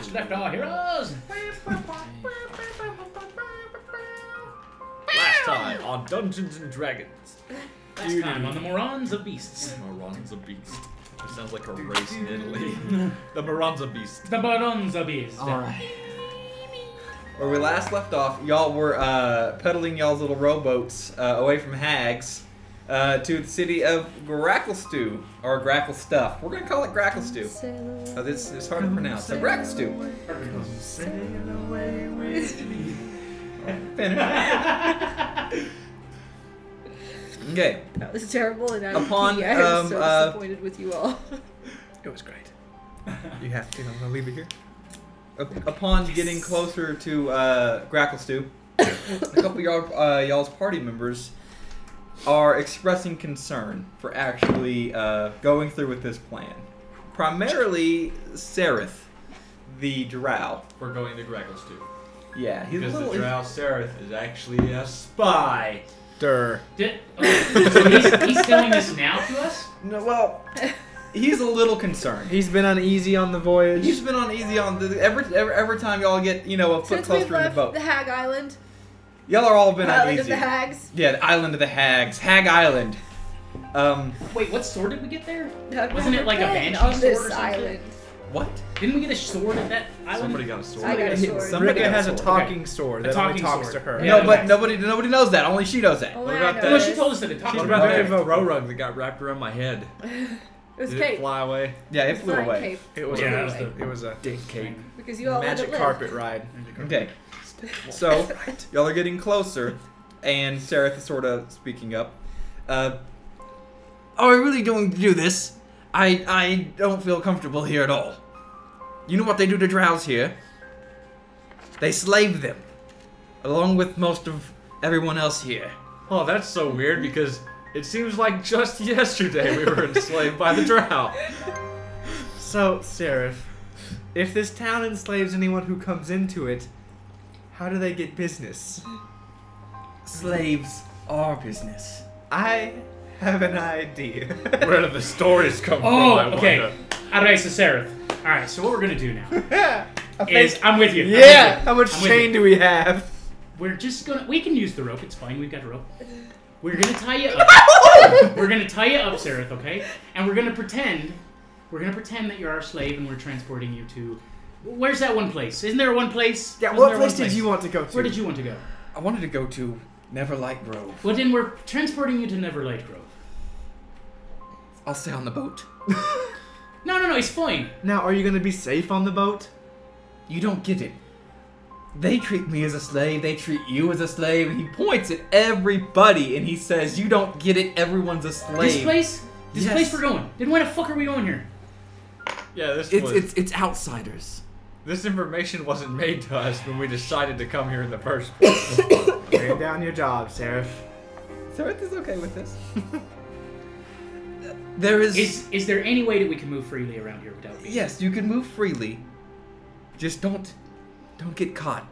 last left our heroes. Last time on Dungeons and Dragons. Last time on the Morons of Beasts. Morons of Beasts. It sounds like a race in Italy. The Morons of Beasts. The Morons of Beasts. Alright. Where we last left off, y'all were pedaling y'all's little rowboats away from hags to the city of Graklstugh, or Graklstugh. We're going to call it Graklstugh. It's hard to pronounce. So Graklstugh. Finish. Okay. That was terrible, and I'm Upon, so disappointed with you all. It was great. You have to. I'm gonna leave it here. Upon getting closer to Graklstugh, a couple of y'all's party members are expressing concern for actually going through with this plan. Primarily, Sereth, the drow. We're going to Graklstugh. Yeah, he's Because a little. the drow Sereth is actually a spy. Durr. So he's telling this now to us? No, well, he's a little concerned. He's been uneasy on the voyage. He's been uneasy on every time y'all get a foot Since closer we in the left boat. the Hag Island. Y'all are all been Island uneasy. of the Hags. Yeah, the Island of the Hags, Hag Island. Wait, what sword did we get there? I've Wasn't it never like a been banshee on sword this or something? island. What? Didn't we get a sword at that island? Somebody got a sword. I got a sword. Somebody Rikka got a has a sword. talking sword A that only talking talks sword. to her. Yeah. No, but nobody knows that. Only she knows that. Only What I about know Well, that? she told us that it talked What about about it. the row rug that got wrapped around my head? It was Did cape. it fly away? Yeah, it flew Flying away. cape. It was Yeah, it was a Dick cape. Because you all let it magic live. carpet ride. Okay. So, y'all are getting closer, and Sereth is sort of speaking up. Are we really going to do this? I don't feel comfortable here at all. You know what they do to drows here? They slave them, along with most of everyone else here. Oh, that's so weird because it seems like just yesterday we were enslaved by the drow. So, Seraph, if this town enslaves anyone who comes into it, how do they get business? Slaves are business. I have an idea. Where do the stories come from? Oh, I okay. wonder. Alright, so Sereth. Alright, so what we're gonna do now A is fake- I'm with you. I'm Yeah! with you. How much I'm with chain you. do we have? We're just gonna. We can use the rope. It's fine. We've got a rope. We're gonna tie you up. We're gonna tie you up, Sereth. Okay? And we're gonna pretend. We're gonna pretend that you're our slave, and we're transporting you to. Where's that one place? Isn't there one place? Yeah, Wasn't what there place one did you want to go to? Where did you want to go? I wanted to go to Neverlight Grove. Well, then we're transporting you to Neverlight Grove. I'll stay on the boat. No, it's fine. Now, are you going to be safe on the boat? You don't get it. They treat me as a slave, they treat you as a slave, and he points at everybody and he says, you don't get it, everyone's a slave. This place? This Yes. place we're going. Then why the fuck are we going here? Yeah, this It's outsiders. this information wasn't made to us when we decided to come here in the first place. Lay down your job, Seraph. Sereth is okay with this. There Is there any way that we can move freely around here without being? Yes, you can move freely. Just don't get caught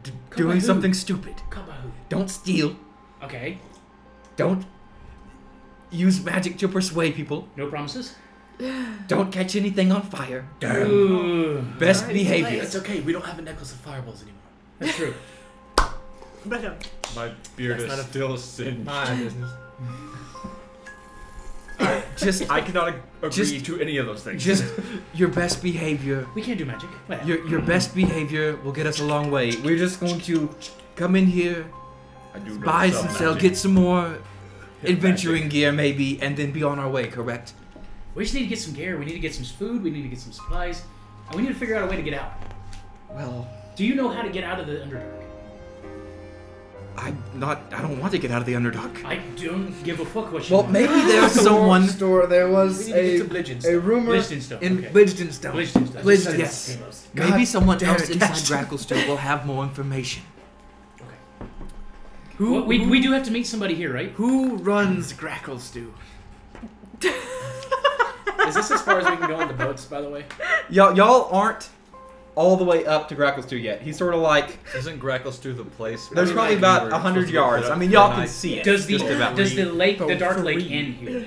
by doing who? something stupid. Caught by who? Don't steal. Okay. Don't use magic to persuade people. No promises? Don't catch anything on fire. Ooh. Best Alright, behavior. nice. okay, we don't have a necklace of fireballs anymore. That's true. My beard That's not is a- still singed. My business. Just I cannot agree Just- to any of those things. just your best behavior. We can't do magic. Whatever. Your best behavior will get us a long way. We're just going to come in here, I do know buy some some sell, magic. get some more Hit adventuring magic. gear maybe, and then be on our way, correct? We just need to get some gear. We need to get some food. We need to get some supplies. And we need to figure out a way to get out. Well, Do you know how to get out of the Underdark? I don't want to get out of the Underdark. I don't give a fuck what you Well, want. maybe there's someone Store, there was We need to get to Bliggenstone. a rumor Bliggenstone, in okay. Bliggenstone. Bliggenstone. Bliggenstone, yes. God Maybe someone damn else it, inside Castonn. Graklstugh will have more information. Okay. Who, Well, we do have to meet somebody here, right? who runs Graklstugh? Is this as far as we can go on the boats, by the way? Y'all aren't all the way up to Graklstugh yet. He's sort of like Isn't Graklstugh the place? there's where probably we about were 100 supposed to go yards. put I up mean, for y'all the can night? see it. Does the just about. lake, the dark for lake, real. end here?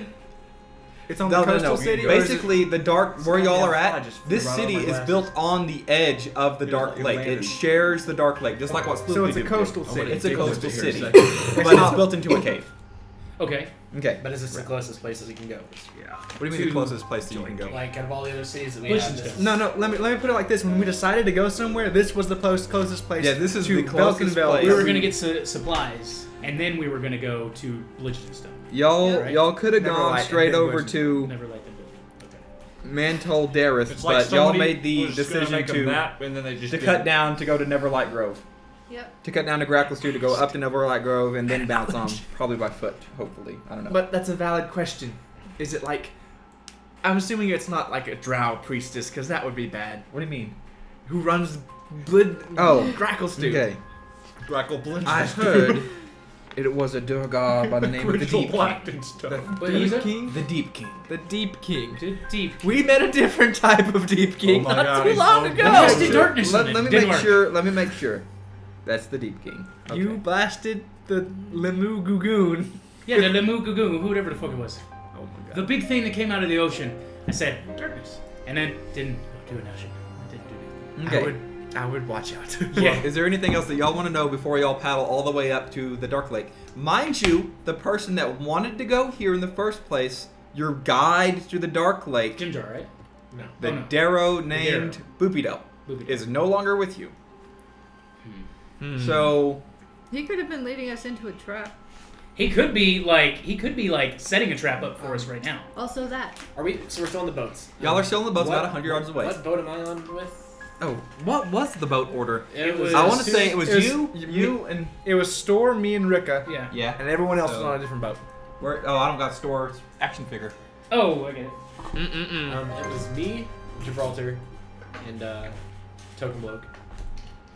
It's on the coastal city? Or is it- Basically, the dark where y'all are I at. just This forgot city all my is glasses. built on the edge of the It dark was- it lake. It landed. shares the dark lake, just like what So it's a coastal city. It's a coastal Here a city, second. but it's built into a cave. Okay. Okay. But is this the closest place that we can go? What do you mean the closest place that you can go? Like out of all the other cities that we Listen have, to this us. No, let me put it like this. When we decided to go somewhere, this was the closest place. Yeah, this is to the closest Belkinville. place. We were gonna get supplies, and then we were gonna go to Liechtenstein. Y'all, Right. y'all could have Never gone light straight and over vision. to Never liked the building. Okay. Mantol Dareth, It's like but y'all somebody made the was gonna decision make a to map and then they just cut down to go to Neverlight Grove. Yep. To cut down to Graklstugh, to go up to Neverlight Grove, and then bounce on, probably by foot, hopefully. I don't know. But that's a valid question. Is it like? I'm assuming it's not like a drow priestess, because that would be bad. What do you mean? Who runs Graklstugh? Okay. Grackle Blend. I heard it was a Durgar by the name of the Crystal Deep Black King. and stuff. Wait, who's that? King? The Deep King. The Deep King. Deep. We met a different type of Deep King my not God, too he's long so ago. Let me just do darkness on it. Let me Didn't make work. sure. Let me make sure. That's the Deep King. Okay. You blasted the Lemu Gugoon. Yeah, the Lemu Gugu, whoever the fuck it was. Oh my The big thing that came out of the ocean. I said, darkness. And then didn't do an ocean. I didn't do Okay. I would watch out. that. Yeah. Is there anything else that y'all want to know before y'all paddle all the way up to the Dark Lake? Mind you, the person that wanted to go here in the first place, your guide through the Dark Lake, Jim Jar, right? No. the Oh, no. Darrow named Boopido, Boopy. is no longer with you. So, He could have been leading us into a trap. He could be like setting a trap up for us right now. Also that. Are we? So we're still on the boats. y'all are still in the boats What- about 100 yards away. What boat am I on with? Oh, what was the boat order? It was- I want to two- say it was it was you, and... It was Stor, me, and Rikka. Yeah. Yeah. And everyone else was So- on a different boat. Oh, I don't got Stor's action figure. Oh, I get it. It was me, Gibraltar, and Tokenbloke.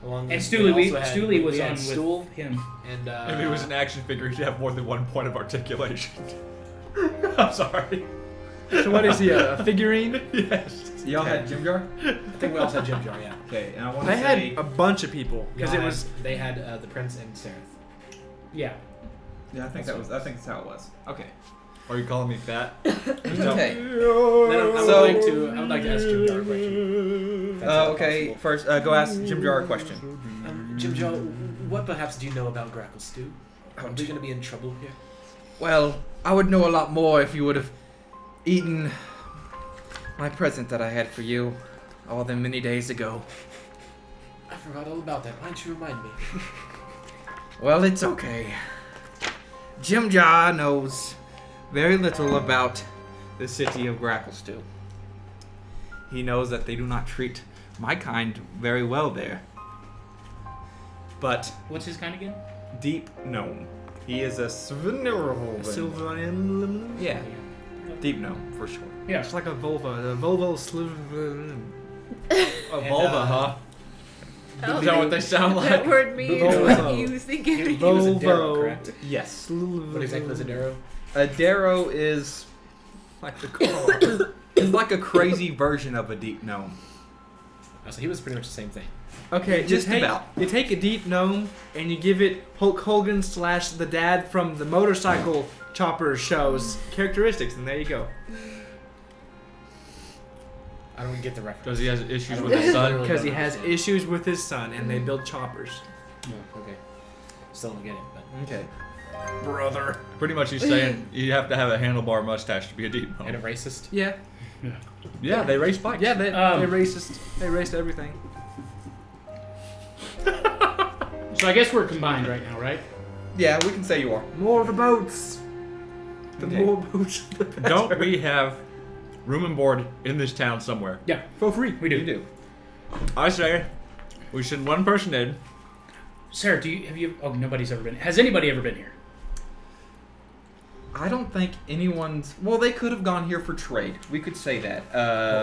Along And with- Stooley, we also had- Stooley was we had on Stool with him. and If it was an action figure, he'd have more than 1 point of articulation. I'm sorry. So what is he, a figurine? Yes. Y'all had Jim Jar? I think we also had Jim Jar. Yeah. Okay, and I want They to had say... a bunch of people because Y'all it had- was. They had the Prince and Seraph. Yeah. Yeah, I think that's how it was. Okay. Are you calling me fat? Okay. Then I So- would like to ask Jim Jar a question. if that's at all Okay, possible. first, go ask Jim Jar a question. Jim Jar, what perhaps do you know about Graklstugh? Are we going to be in trouble here? Well, I would know a lot more if you would have eaten my present that I had for you all them many days ago. I forgot all about that. Why don't you remind me? Well, it's okay. Jim Jar knows very little about the city of Graklstugh. He knows that they do not treat my kind very well there. But What's his kind again? Deep Gnome. He is a Svinirhoven. Silver emblem. Yeah, Deep Gnome, for sure. Yeah. It's like a Volvo. A Volvo sliver. A vulva, huh? Oh, Is that what they sound that like? word means Volvo. what you think it He means. was a Darrow, Volvo. correct? Yes. What exactly was a Darrow? A Darrow is Like the car. it's like a crazy version of a Deep Gnome. Oh, so he was pretty much the same thing. Okay, Just you take, about. You take a deep gnome and you give it Hulk Hogan / the dad from the motorcycle chopper shows characteristics, and there you go. I don't get the reference. Because he has issues I with don't- his I son. really Because he don't has understand. issues with his son, and they build choppers. No, okay. Still don't get it, but Okay. Brother. Pretty much he's saying you have to have a handlebar mustache to be a deep and a gnome. racist. Yeah. Yeah, they race bikes. Yeah, they Um, racist. They raced everything. So I guess we're combined right now, right? Yeah, we can say you are. More of the boats. The Okay. more boats, the better. Don't we have room and board in this town somewhere? Yeah. For free. We do. You do. I say we send one person in. Sarah, have you? Oh, nobody's ever been. Has anybody ever been here? I don't think anyone's. Well, they could have gone here for trade. We could say that.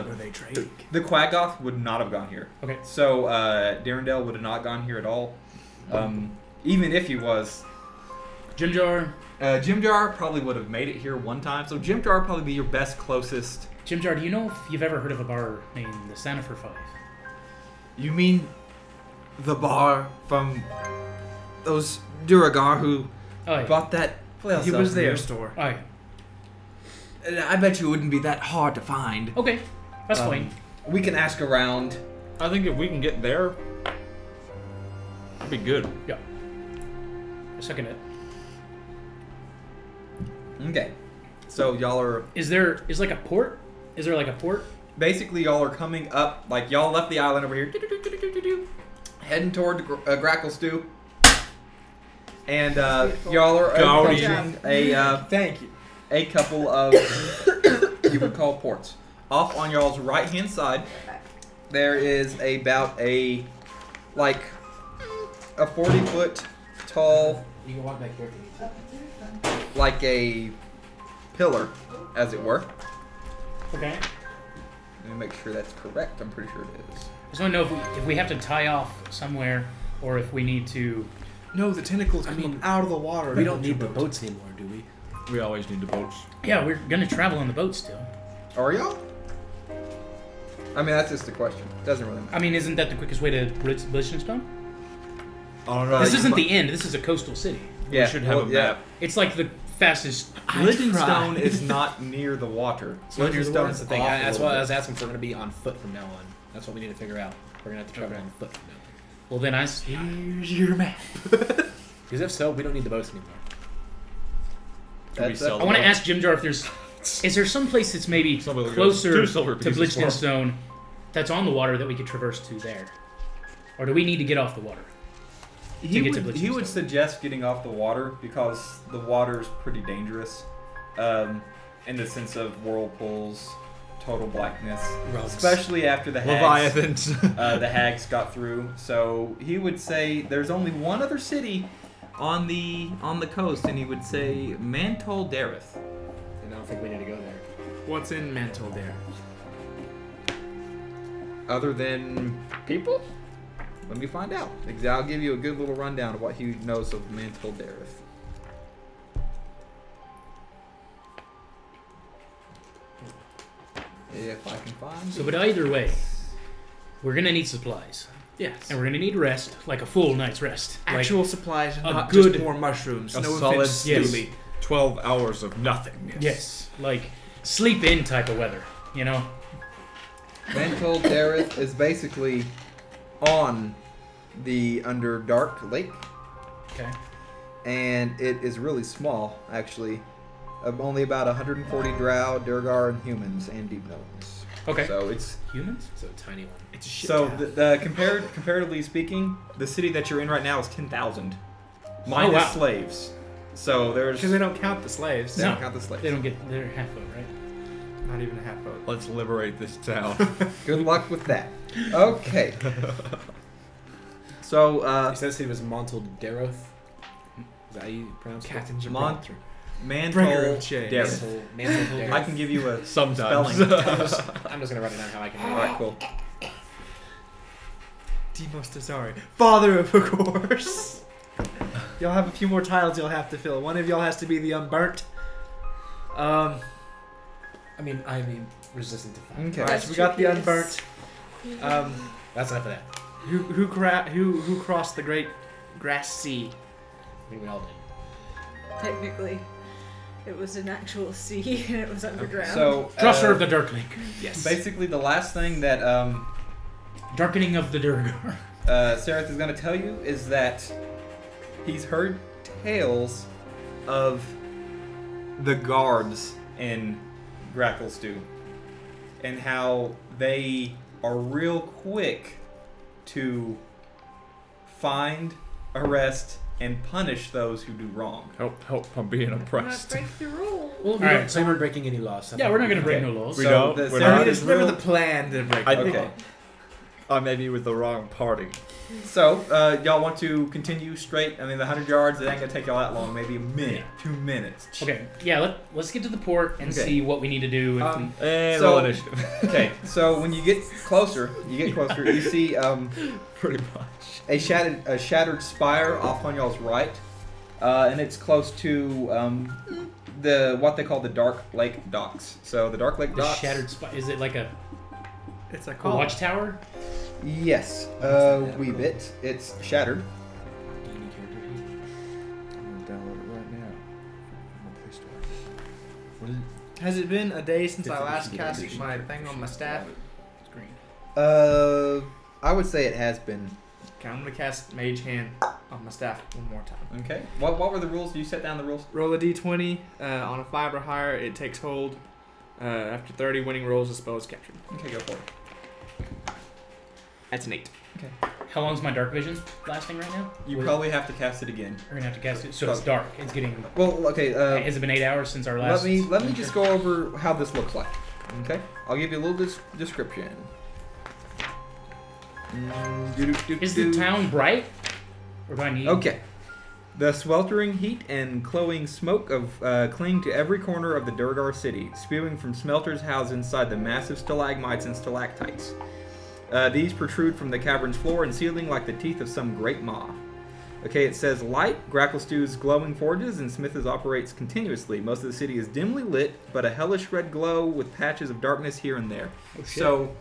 What were they trading? The Quaggoth would not have gone here. Okay. So Darendale would have not gone here at all. Even if he was. Jim Jar. Jim Jar probably would have made it here one time. So Jim Jar would probably be your best closest. Jim Jar, do you know if you've ever heard of a bar named the Santa for Five? You mean the bar from those Duragar who Oh, yeah. bought that? He was there, Store. Oh, yeah. I bet you it wouldn't be that hard to find. Okay, that's fine. We can ask around. I think if we can get there, that'd be good. Yeah. I second it. Okay. So y'all are Is there like a port? Is there like a port? basically y'all are coming up. Like y'all left the island over here, heading toward Graklstugh, and y'all are Got approaching a Thank you. a couple of you would call ports. Off on y'all's right hand side, there is about a 40-foot tall, You can walk back here. like a pillar, as it were. Okay. Let me make sure that's correct. I'm pretty sure it is. I just want to know if we have to tie off somewhere or if we need to. No, the tentacles come mean, up out of the water. We don't need the boats anymore, do we? We always need the boats. Yeah, we're gonna travel on the boat still. Are y'all? I mean, that's just the question. Doesn't really matter. I mean, isn't that the quickest way to Stone? I don't know. This isn't the end. This is a coastal city. Yeah, We should have a map. It's like the fastest. Stone is not near the water. Stone That's the thing. That's why I was asking if we're going to be on foot from now on. That's what we need to figure out. We're going to have to travel on foot from now on. Well, then Here's your map. Because if so, we don't need the boats anymore. That's I want to ask Jim Jar if there's. Is there some place that's maybe Somebody goes, closer "Two silver to pieces for 'em." Stone that's on the water that we could traverse to there? Or do we need to get off the water? He get to would, Blitzstone. suggest getting off the water because the water is pretty dangerous, in the sense of whirlpools, total blackness, Rugs. especially after the hags, Leviathans. the hags got through. So he would say there's only one other city on the coast, and he would say Mantol Dareth. And I don't think we need to go there. What's in Mantle there? Other than people? Let me find out. I'll give you a good little rundown of what he knows of Mantol Dareth. If I can find So, it. but either way, we're gonna need supplies, Yes. and we're gonna need rest, like a full night's rest. Actual supplies, a not good- just more mushrooms. a No solid offense, yes. Stooley. 12 hours of nothingness. Yes, like sleep in type of weather. You know. Mantol Dareth is basically on the Underdark Lake, Okay. and it is really small, actually. Of only about 140 drow, Durgar, and humans, and deep gnomes. Okay. So it's Humans? So a tiny one. It's a shit so town. comparatively speaking, the city that you're in right now is 10,000, minus wow. slaves. So there's Because they don't count the slaves. they No. don't count the slaves. They don't get their half vote, right? Not even a half vote. Let's liberate this town. Good luck with that. Okay. So He says he was Montel Daroth. Is that how you pronounce Captain it? Gibraltar. Mantol Bringer of chains. Dareth. Mantle I can give you a Sometimes. spelling. I'm just going to write it down how I can All read right, cool. Deimos Nazari. Father of course. Y'all have a few more tiles you'll have to fill. One of y'all has to be the unburnt. I mean, resistant to fire. Okay. Alright, so we got the Yes. unburnt. That's enough of that. Who crossed the great grass sea? I mean, we all did. Technically, it was an actual sea and it was underground. So Crosser of the Dark Lake. Yes. basically, the last thing that Darkening of the Durgar. Sareth is going to tell you is that he's heard tales of the guards in Graklstugh and how they are real quick to find, arrest, and punish those who do wrong. Help, I'm being Not oppressed. break the rules. Well, we Alright, don't say we're breaking any laws. Yeah, we're not gonna break Okay. no laws. We So don't. the We're Sareth not. is It's never real- the plan to break I- the Okay. law. I may be with the wrong party. So, y'all want to continue straight? I mean, the 100 yards, it ain't going to take y'all that long. Maybe a minute, 2 minutes. Okay, yeah, let's get to the port and Okay. see what we need to do. And So- roll initiative. Okay, so when you get closer, you see Pretty much. a shattered spire off on y'all's right, and it's close to what they call the Dark Lake Docks. So the Dark Lake the Docks. shattered spot. Is it like a It's a a call. watchtower? Yes, a wee bit. It's shattered. I'm gonna download it right now. I'm on Play Store. What is it? Has it been a day since I last cast my thing on my staff? It's green. I would say it has been. Okay, I'm gonna cast Mage Hand on my staff one more time. Okay. What were the rules? You set down the rules? Roll a d20. On a 5 or higher, it takes hold. After 30 winning rolls, the spell is captured. Okay, go for it. That's an 8. Okay. How long's my dark vision lasting right now? You probably have to cast it again. We're gonna have to cast it. So it's dark. It's getting. Well, okay. Has it been 8 hours since our last? Let me just go over how this looks like. Okay. I'll give you a little description. Is the town bright? Or do I need? Okay. The sweltering heat and cloying smoke cling to every corner of the Durgar city, spewing from smelters housed inside the massive stalagmites and stalactites. These protrude from the cavern's floor and ceiling like the teeth of some great maw. Okay, it says light. Graklstug's glowing forges and Smith's operates continuously. Most of the city is dimly lit, but a hellish red glow with patches of darkness here and there. Oh, shit. So,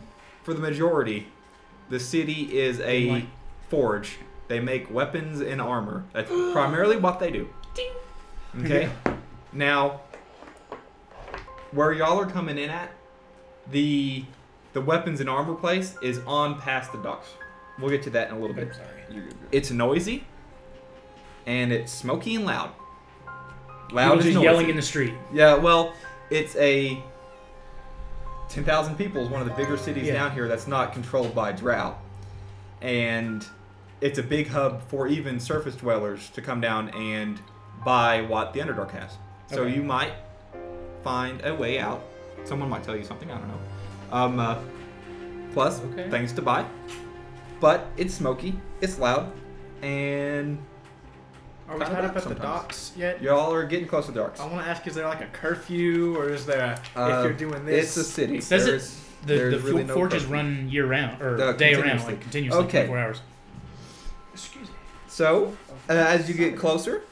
for the majority, the city is a forge. They make weapons and armor. That's primarily what they do. Okay? Now, where y'all are coming in at, the weapons and armor place is on past the docks. We'll get to that in a little bit. Sorry. It's noisy, and it's smoky and loud. Loud People is just noisy. yelling in the street. Yeah, well, it's a 10,000 people is one of the bigger cities down here that's not controlled by drought. And it's a big hub for even surface dwellers to come down and buy what the Underdark has. So Okay. you might find a way out. Someone might tell you something, I don't know. Plus, things to buy. But it's smoky, it's loud, and Are we tied up at the docks yet? y'all are getting close to docks. I want to ask, is there like a curfew, or is there if you're doing this? It's a city. It says There's the really no forges curfew. run year round or day Continuously. round, like continuously, Okay. 24 hours. Excuse me. So, as you get closer,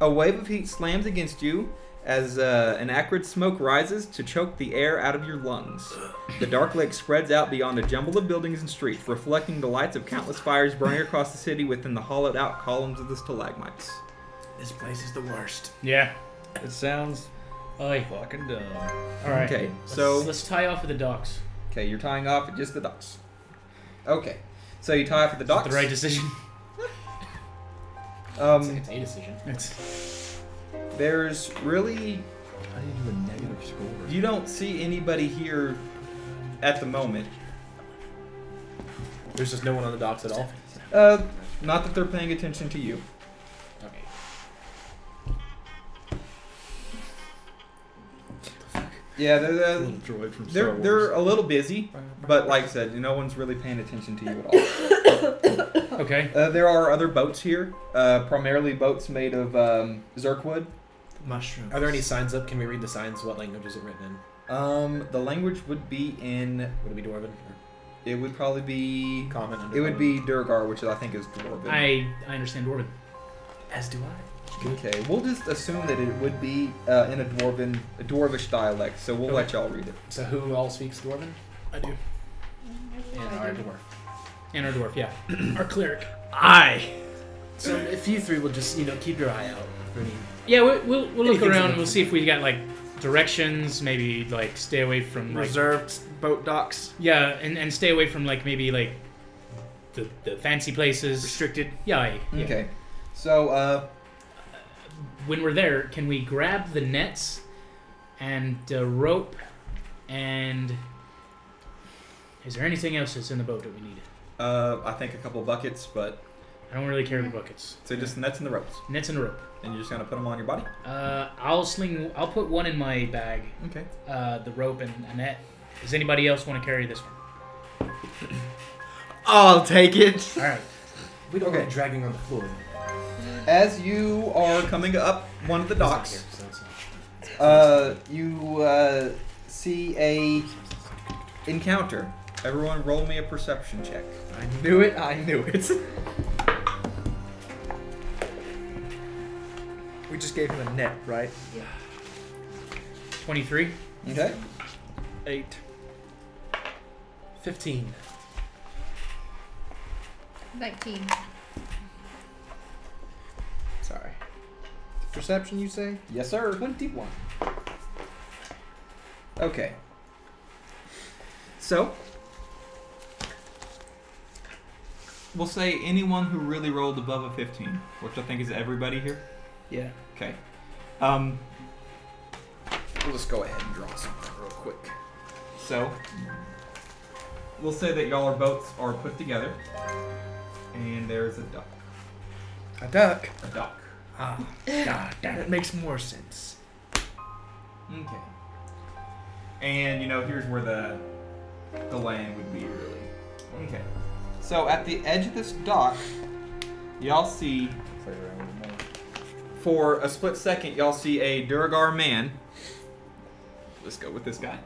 a wave of heat slams against you as an acrid smoke rises to choke the air out of your lungs. The dark lake spreads out beyond a jumble of buildings and streets, reflecting the lights of countless fires burning across the city within the hollowed-out columns of the stalagmites. This place is the worst. Yeah. It sounds Oy. fucking dumb. All right. Okay, Let's- so let's tie off at the docks. okay, you're tying off at just the docks. Okay, so you tie off at the Is that docks. the right decision? It's a decision. It's There's really How do you do a negative score? you don't see anybody here at the moment. There's just no one on the docks at all. Not that they're paying attention to you. Okay. Yeah, Little droid from Star they're Wars. a little busy, but like I said, no one's really paying attention to you at all. okay. There are other boats here, primarily boats made of zirkwood. Mushroom. Are there any signs up? Can we read the signs? What language is it written in? The language would be in. Would it be Dwarven? Or It would probably be. common? It would be Durgar, which I think is Dwarven. I understand Dwarven. As do I. Okay, we'll just assume that it would be in a dwarvish dialect, so we'll let y'all read it. So who all speaks Dwarven? I do. And our dwarf. And our dwarf, yeah. Our cleric. So if you three will just, keep your eye out for any. Yeah, we'll look Anything's around. enough. We'll see if we got like directions. Maybe like stay away from like Reserved boat docks. yeah, and stay away from like maybe like the fancy places. Restricted. Yeah. Okay, so When we're there, can we grab the nets and rope? And is there anything else that's in the boat that we need? I think a couple buckets, but I don't really care the buckets. so just nets and the ropes, Nets and a rope. and you're just gonna put them on your body. I'll put one in my bag. Okay. The rope and a net. Does anybody else want to carry this one? I'll take it. All right. We don't Okay. want it dragging on the floor. As you are coming up one of the docks, He's not here, so it's- you see a encounter. Everyone, roll me a perception check. I knew it. I knew it. We just gave him a net, right? 23. Okay. 8. 15. 19. Sorry. Perception, you say? Yes, sir. 21. Okay. So, we'll say anyone who really rolled above a 15, which I think is everybody here. Yeah. Okay. We'll just go ahead and draw something real quick. So, we'll say that y'all are boats are put together, and there's a duck. A duck. A duck. Ah, God damn that it. makes more sense. Okay. And here's where the land would be really. Okay. So at the edge of this dock, y'all see, for a split second, y'all see a Duragar man. Let's go with this guy.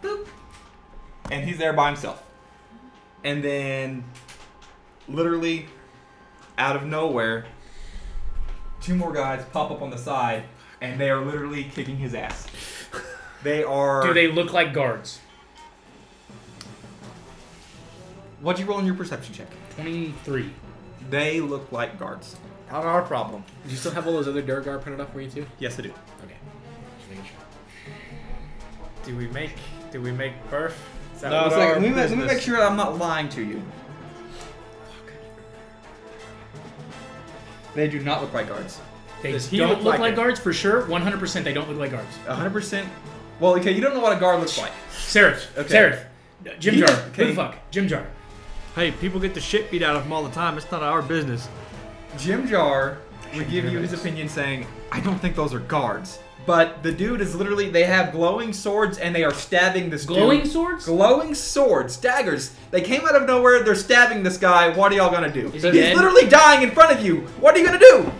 Boop. And he's there by himself. And then, literally, out of nowhere, 2 more guys pop up on the side, and they are literally kicking his ass. They are... Do they look like guards? What'd you roll in your perception check? 23. They look like guards. Not our problem. Do you still have all those other Durgar printed off for you too? Yes, I do. Okay. Just making sure. Do we make perf? Is that No, what it's like, our let me business- make sure I'm not lying to you. They do not look like guards. They Does he don't look look like like it? guards for sure. 100% they don't look like guards. 100%. Well, okay, you don't know what a guard looks like. Seraph. Okay. Seraph. Jim You- Jar. okay. Who the fuck? Jim Jar. Hey, people get the shit beat out of them all the time. It's not our business. Jim Jar would give you his opinion saying, I don't think those are guards. But the dude is literally, they have glowing swords and they are stabbing this Glowing dude. swords? Glowing swords, daggers. They came out of nowhere, they're stabbing this guy. What are y'all gonna do? Is he He's dead? literally dying in front of you. What are you gonna do?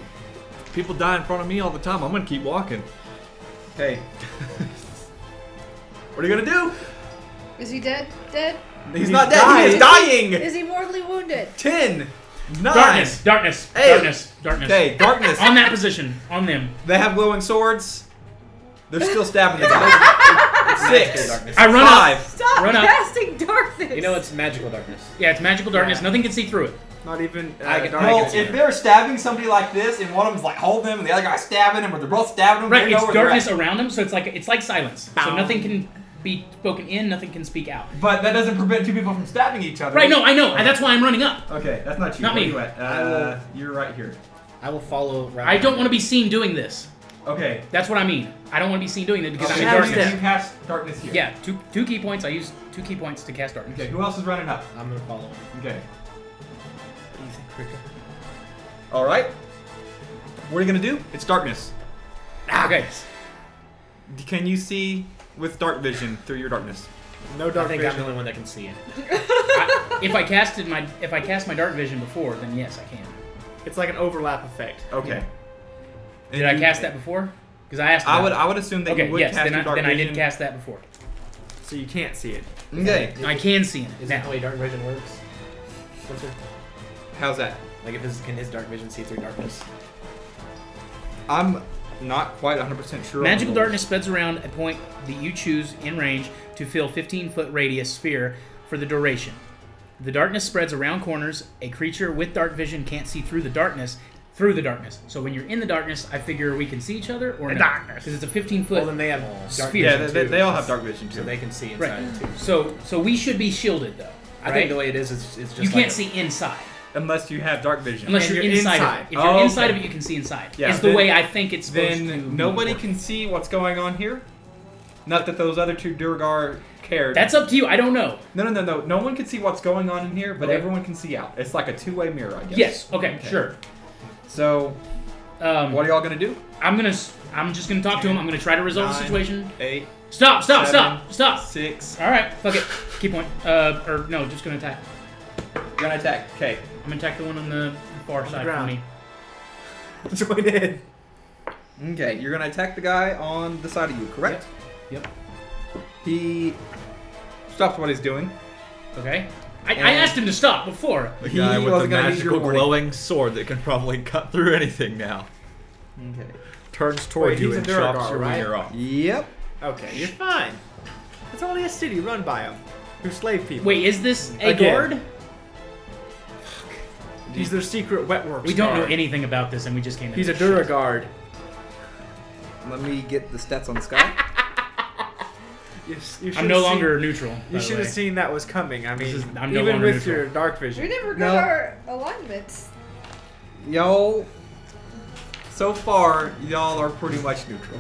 People die in front of me all the time. I'm gonna keep walking. Hey. What are you gonna do? Is he dead? Dead? He's not dead, he is dying! Is he mortally wounded? 10, 9. Darkness. Darkness. Hey. Darkness. Darkness. Okay, darkness. On that position. On them. They have glowing swords. They're still stabbing the guy. 6. Darkness. I run 5. up. Stop Run up. casting darkness! You know it's magical darkness. Yeah, it's magical darkness. Nothing can see through it. Not even. I can- dark- I Well, can see if that. they're stabbing somebody like this, and one of them's like holding them, and the other guy's stabbing him, or they're both stabbing him, Right, they know it's where they're darkness at. around them, so it's like silence. So Bow. nothing can be spoken in, nothing can speak out. But that doesn't prevent 2 people from stabbing each other. Right, no, I know. That's why I'm running up. Okay, that's not you. Not Where me. you at? You're right here. I will follow. I don't want to be seen doing this. Okay. That's what I mean. I don't want to be seen doing that because Okay, I'm in so darkness. you cast darkness here. Yeah, two key points. I use 2 key points to cast darkness. Okay, who else is running up? I'm gonna follow. Okay. What do you think, Rikka? Alright. What are you gonna do? It's darkness. Okay. Can you see with dark vision through your darkness? No I dark think I'm vision. the only one that can see it. If I cast my dark vision before, then yes, I can. It's like an overlap effect. Okay. Did I cast that before? Because I asked. I about would assume that Okay, you would yes. cast Then your dark I vision. did cast that before. So you can't see it. Okay. I can see it Is that now. the way dark vision works? Spencer? How's that? Like, can his dark vision see through darkness? I'm not quite 100% sure. Magical darkness spreads around a point that you choose in range to fill 15-foot radius sphere for the duration. The darkness spreads around corners. A creature with dark vision can't see through the darkness. So when you're in the darkness, I figure we can see each other or no? darkness. Because it's a 15-foot Well, then they have dark sphere. Yeah, vision they, too, they all have dark vision too. so they can see inside Right. too. So we should be shielded though. I right? think the way it is it's just You like can't see inside. Unless you have dark vision. Unless And you're you're inside, inside. of it. If you're Oh, inside okay. of it, you can see inside. Yeah, Is the then- way I think it's supposed to Then nobody work. can see what's going on here. Not that those other 2 Durgar cared. That's up to you. I don't know. No. No one can see what's going on in here, but Okay. everyone can see out. It's like a 2-way mirror, I guess. Yes. Okay. Okay. Sure. So, what are y'all gonna do? I'm just gonna talk to him. I'm gonna try to resolve the 9, situation. 8, Stop! 7, Stop! 6. All right. Fuck it. Key point. Or no, just gonna attack. You're gonna attack. Okay. I'm gonna attack the one on the far the side from ground. me. Join in. Okay. You're gonna attack the guy on the side of you, correct? Yep. He stops what he's doing. Okay. I asked him to stop before. The He guy with the wasn't gonna use your magical warning. glowing sword that can probably cut through anything now. Okay. Turns towards Wait, you he's and a chops Duragar, your right? ear off. Yep. Okay, you're fine. It's only a city run by them. Who slave people. Wait, is this a Again. guard? He's their secret wetworks. We don't know guard. anything about this, and we just came. He's a into this shit. Duragard. Let me get the stats on this guy. I'm no longer neutral. You should have seen that was coming. I mean, I'm no even longer with neutral. your dark vision. We never got our alignments. Y'all, so far, y'all are pretty much neutral.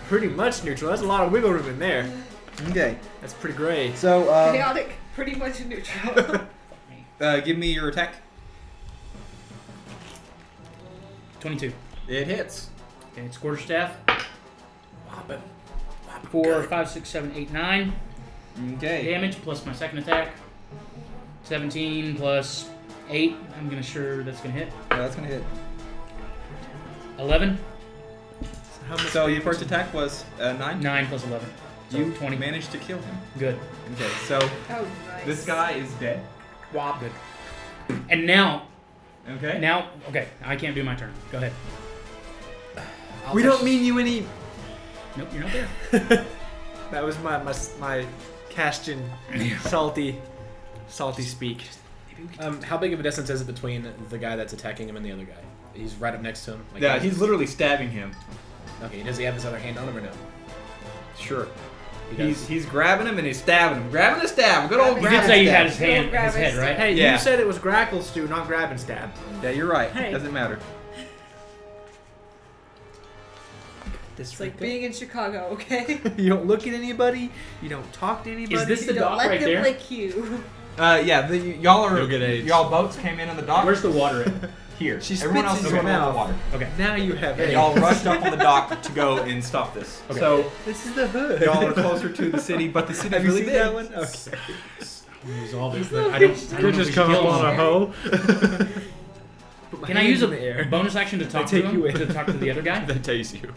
Pretty much neutral. That's a lot of wiggle room in there. Okay. That's pretty gray. So, Chaotic, pretty much neutral. give me your attack. 22. It hits. Okay, it's quarterstaff. Whop it. 4, 5, 6, 7, 8, 9. Okay. Damage plus my second attack. 17 plus 8. I'm gonna sure that's gonna hit. Yeah, that's gonna hit. 11. So your first attack was 9? 9 plus 11. So You 20. managed to kill him. Good. Okay, so Oh, nice. this guy is dead. Wow. Good. And now, Okay. okay, I can't do my turn. Go ahead. We don't mean you any. Nope, you're not there. That was my Castonn salty speak. How big of a distance is it between the guy that's attacking him and the other guy? He's right up next to him. Like, Yeah, he's literally stabbing him. Okay, does he have his other hand on him or no? Sure. He does. He's grabbing him and he's stabbing him. Grabbing a stab. Good old You grab did say and he had stab. his hand, his head, right? Hey, Yeah. you said it was Graklstugh, not grab and stab. Yeah, you're right. Hey. Doesn't matter. It's like being in Chicago, okay? You don't look at anybody. You don't talk to anybody. Is this the Don't dock let right them there? lick you. Yeah, You'll get AIDS. y'all boats came in on the dock. Where's the water at? Here? She Everyone else spits is in going your over the mouth. water. Okay. Now you have And it. y'all rushed up on the dock to go and stop this. Okay. So This is the hood. y'all are closer to the city, but the city's Have you really seen big. that one? Okay. Resolve it, but I don't know just if come we up should on kill a him. hoe. Can I use a bonus action to talk to take him? you in. To talk to the other guy? That tastes you.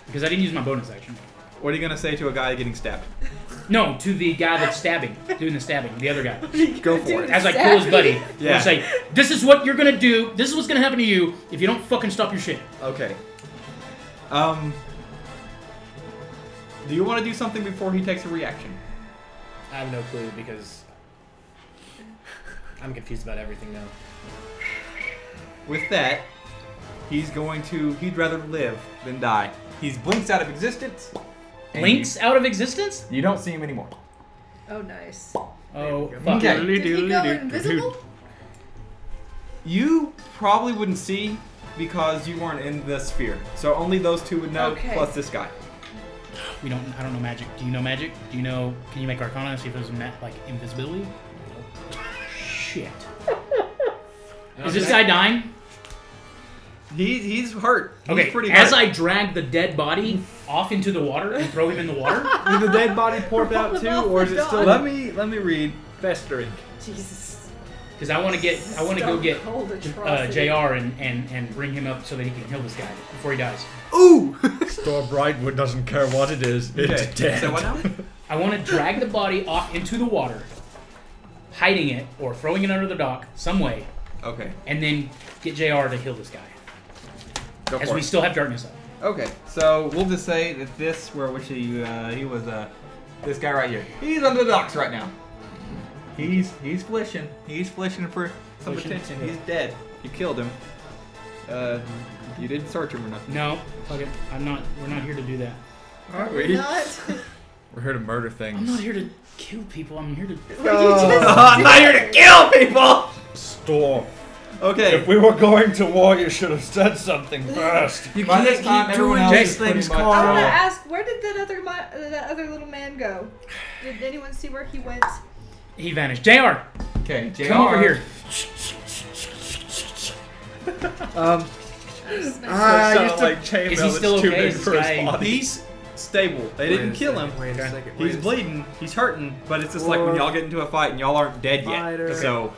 Because I didn't use my bonus action. What are you gonna say to a guy getting stabbed? No, to the guy that's stabbing, doing the stabbing, the other guy. Go for it. As I kill his buddy, Yeah. I'm say, this is what you're gonna do. This is what's gonna happen to you if you don't fucking stop your shit. Okay. Do you want to do something before he takes a reaction? I have no clue because I'm confused about everything now. With that, he'd rather live than die. He's blinks out of existence. and Blinks out of existence? You don't see him anymore. Oh, nice. Oh, fuck. Okay. Did he go invisible? You probably wouldn't see because you weren't in the sphere. So only those two would know, Okay. plus this guy. I don't know magic. Do you know magic? Do you know, can you make Arcana and see if there's like invisibility? Shit. Is this guy dying? He's hurt. He's Okay, pretty as hurt. I drag the dead body off into the water and throw him in the water, Did the dead body pour out too, or is it still let me read. festering? Jesus. because I want to go get Cold atrocity. JR and bring him up so that he can kill this guy before he dies. Ooh. Stor Brightwood doesn't care what it is. It's Okay, dead. so what now? I want to drag the body off into the water, hiding it or throwing it under the dock some way, Okay. and then get JR to kill this guy. Go As for we it. still have darkness up. Okay, so we'll just say that this, he was this guy right here. He's under the docks right now. He's flishing. He's flishing for some Flishing? attention. He's dead. You killed him. You didn't search him or nothing. No, fuck it. We're not here to do that. Are We're not. We're here to murder things. I'm not here to kill people. I'm here to. I'm not here to kill people. Stor. Okay. If we were going to war, you should have said something first. You By can't this time, keep everyone doing else these is pretty things, much- I want to Carl. ask, where did that other little man go? Did anyone see where he went? He vanished. JR, Okay. JR. come over here. I used to. chainmail Is he still too okay? big Is this for his guy- body. He's stable. They didn't kill him. Wait a second. He's bleeding. He's hurting. But it's just like when y'all get into a fight and y'all aren't dead yet. Fighter. So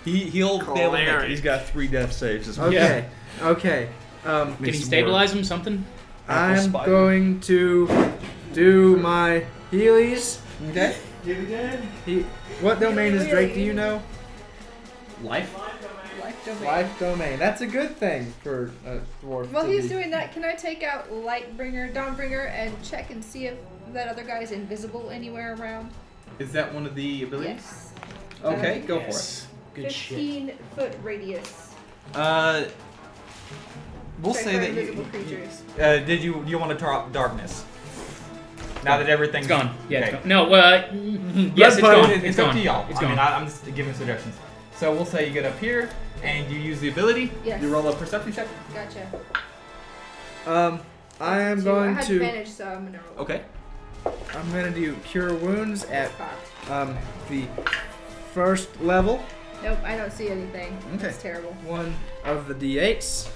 he'll be able to make it. He's got 3 death saves as well. Okay. Okay. Can he some stabilize him? Something? I'm spider. going to do my Heelys. Okay. What domain is Drake? Do you know? Life. Life domain. Life domain. That's a good thing for a dwarf. While to he's be. doing that, can I take out Lightbringer, Dawnbringer, and check and see if that other guy's invisible anywhere around? Is that one of the abilities? Yes. Okay, go Yes. Good shit. 15-foot radius. for it. We'll Check say for that invisible creatures. you want to drop darkness? Now that everything's It's gone. Yeah, okay. it's gone. No, yes, it's gone. It's up to y'all. It's I gone. mean, I'm just giving suggestions. So we'll say you get up here and you use the ability. Yes. You roll a perception check. Gotcha. I am I going had to. advantage, so I'm gonna roll. Okay. I'm gonna do Cure Wounds at Cocked. the first level. Nope, I don't see anything. Okay. That's terrible. One of the d8s.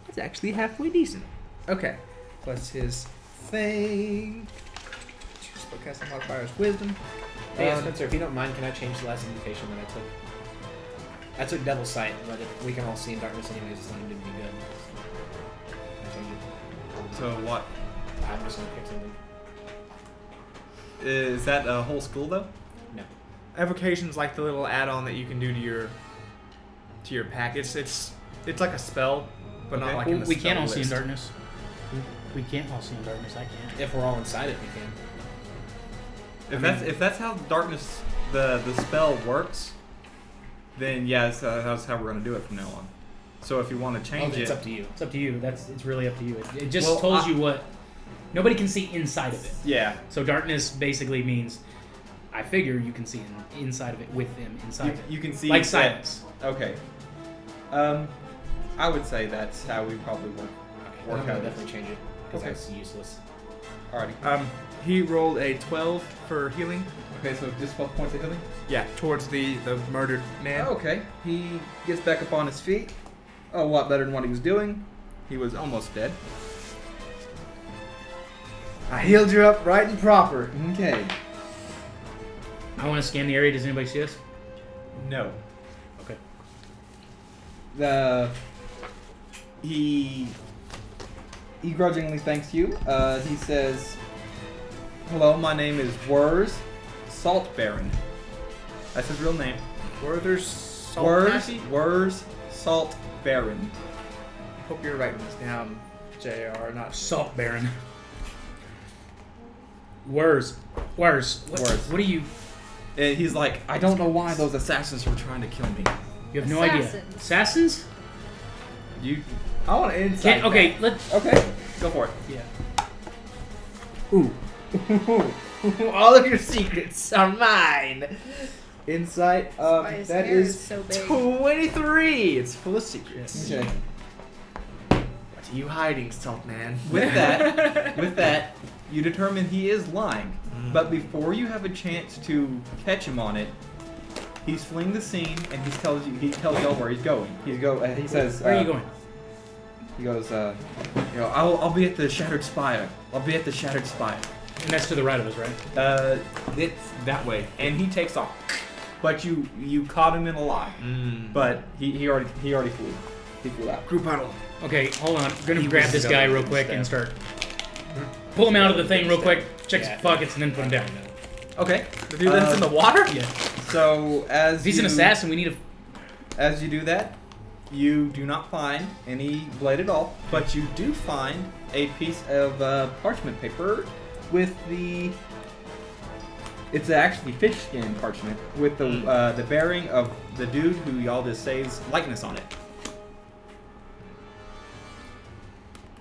It's actually halfway decent. Okay. Plus his thing. Spellcasting modifier is Wisdom. Hey, Spencer, if you don't mind, can I change the last invitation that I took? I took Devil's Sight, but if we can all see in darkness anyways, it's not going to be good. Can I change it? So what? I'm just going to pick something. Is that a whole school though? No. Evocation's like the little add-on that you can do to your pack. It's like a spell, but not Okay. like Well, in the we spell can't all see in list. darkness. We can't all see in darkness. I can't. If we're all inside it, we can. If that's how darkness the spell works, then yeah, that's how we're gonna do it from now on. So if you want to change It's it, up to you. It's up to you. It's really up to you. It just Well, tells you what. Nobody can see inside of it. yeah, So darkness basically means, I figure you can see inside of it with them inside of it. you can see Like that- silence. Okay. I would say that's how we probably work. Okay, I'm going to definitely change it, because Okay. that's useless. Alrighty. He rolled a 12 for healing. Okay, so just 12 points of healing. Yeah, towards the murdered man. Okay. He gets back up on his feet. A lot better than what he was doing. He was almost dead. I healed you up right and proper. Okay. I want to scan the area. Does anybody see us? No. Okay. He grudgingly thanks you. He says, "Hello, my name is Wurs Salt Baron." That's his real name. Werther's Salt Wurs Passy? Wurs Salt Baron. Hope you're writing this down, JR, not Salt Baron. Wurs. What do you? And he's like, "I don't know why those assassins were trying to kill me." You have no idea. Assassins. Assassins? You I want to insight. Okay, let's. okay? Go for it. Yeah. Ooh. All of your secrets are mine. Insight. Why his That hair is so big. 23. It's full of secrets. Okay. What are you hiding, Salt Man? With that, you determine he is lying. But before you have a chance to catch him on it, he's fleeing the scene and he tells y'all where he's going. He says, Where are you going? He goes, I'll be at the Shattered Spire. I'll be at the Shattered Spire. And that's to the right of us, right? It's that way. And he takes off. But you caught him in a lie. But he already flew. He flew out. Group huddle. Okay, hold on. I'm gonna grab this guy real quick and start. Pull him out of the thing real quick. Check his pockets and then put him down. Okay. The dude that's in the water? Yeah. So If he's an assassin, we need a. As you do that, you do not find any blade at all, but you do find a piece of parchment paper with the. It's actually fish skin parchment with the bearing of the dude who y'all just say's likeness on it.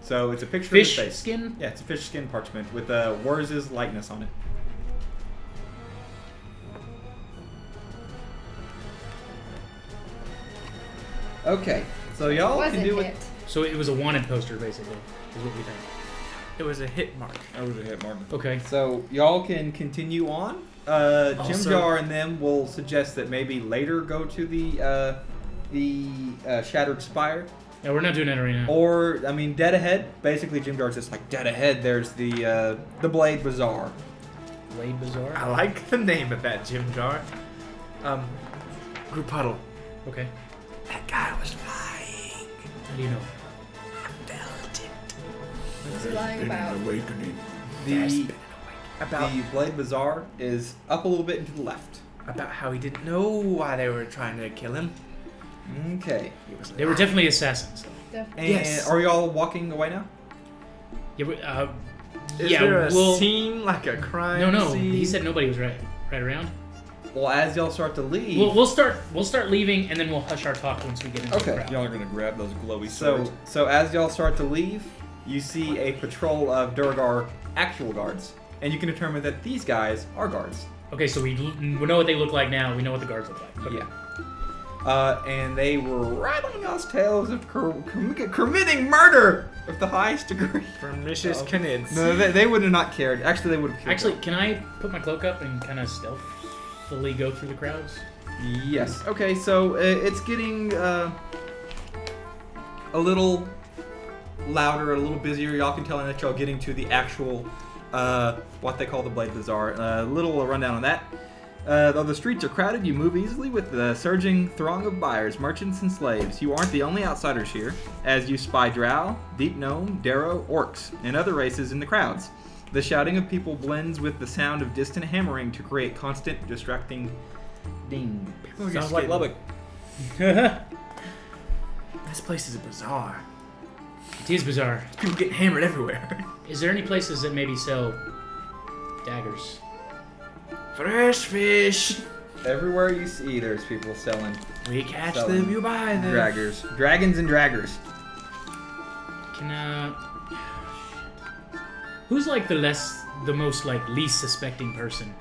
So it's a picture of his Fish face. skin? Yeah, it's a fish skin parchment with Wurs' likeness on it. Okay, so y'all Was can it do hit? it. So it was a wanted poster, basically, is what we think. It was a hit mark. That was a hit, Martin. Okay. So y'all can continue on. Jim Also- Jar and them will suggest that maybe later go to the Shattered Spire, Yeah, we're not doing that right now. or I mean, dead ahead. Basically, Jim Jar's just like dead ahead. There's the Blade Bazaar. Blade Bazaar? I like the name of that Jim Jar. Group huddle. Okay. That guy was lying. How do you know? I felt it. What's he lying about? The Blade Bazaar is up a little bit and to the left. About how he didn't know why they were trying to kill him. Okay. They were definitely assassins. Definitely. And Yes. are y'all walking away now? Yeah, Is yeah, there a we'll- scene like a crime No. scene? He said nobody was right around. Well, as y'all start to leave. We'll start leaving, and then we'll hush our talk once we get into the Okay. crowd. Y'all are gonna grab those glowy So as y'all start to leave, you see a patrol of Durgar actual guards, and you can determine that these guys are guards. Okay, so we know what they look like now. We know what the guards look like. Okay. Yeah. And they were rattling us tales of committing murder of the highest degree. Pernicious canids. No, they would have not cared. Actually, they would have killed Actually, them. can I put my cloak up and kind of stealthily go through the crowds? Yes. Okay, so it's getting a little louder, a little busier. Y'all can tell that y'all getting to the actual, what they call the Blade Bazaar. A little rundown on that. Though the streets are crowded, you move easily with the surging throng of buyers, merchants, and slaves. You aren't the only outsiders here, as you spy drow, deep gnome, darrow, orcs, and other races in the crowds. The shouting of people blends with the sound of distant hammering to create constant, distracting ding. Sounds like Lubbock. This place is a bazaar. It is bizarre. People get hammered everywhere. Is there any places that maybe sell daggers? Fresh fish. Everywhere you see, there's people selling We catch Selling them, you buy them. dragons and draggers. Can who's like the most like least suspecting person